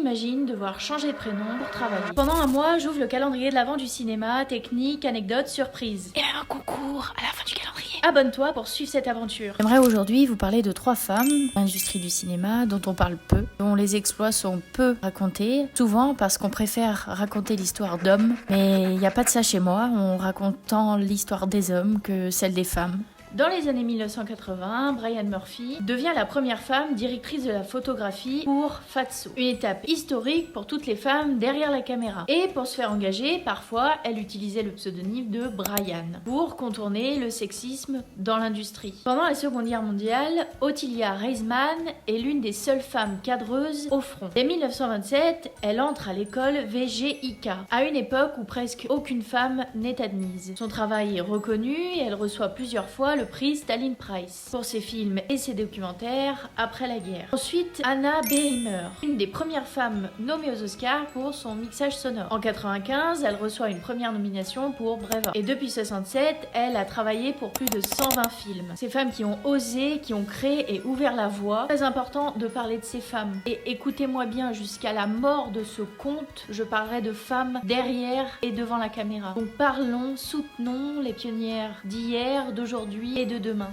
imagine devoir changer de prénom pour travailler. Pendant un mois, j'ouvre le calendrier de l'avant du cinéma, techniques, anecdotes, surprises. Et même un concours à la fin du calendrier. Abonne-toi pour suivre cette aventure. J'aimerais aujourd'hui vous parler de 3 femmes, l'industrie du cinéma, dont on parle peu, dont les exploits sont peu racontés, souvent parce qu'on préfère raconter l'histoire d'hommes, mais il n'y a pas de ça chez moi, on raconte tant l'histoire des hommes que celle des femmes. Dans les années 1980, Brian Murphy devient la première femme directrice de la photographie pour Fatso. Une étape historique pour toutes les femmes derrière la caméra. Et pour se faire engager, parfois, elle utilisait le pseudonyme de Brian pour contourner le sexisme dans l'industrie. Pendant la Seconde Guerre mondiale, Ottilia Reisman est l'une des seules femmes cadreuses au front. Dès 1927, elle entre à l'école VGIK, à une époque où presque aucune femme n'est admise. Son travail est reconnu et elle reçoit plusieurs fois le prix Stalin Prize pour ses films et ses documentaires après la guerre. Ensuite, Anna Behrimer, une des premières femmes nommées aux Oscars pour son mixage sonore. En 95, elle reçoit une première nomination pour Braveheart. Et depuis 67, elle a travaillé pour plus de 120 films. Ces femmes qui ont osé, qui ont créé et ouvert la voie. Très important de parler de ces femmes. Et écoutez-moi bien, jusqu'à la mort de ce conte, je parlerai de femmes derrière et devant la caméra. Donc parlons, soutenons les pionnières d'hier, d'aujourd'hui et de demain.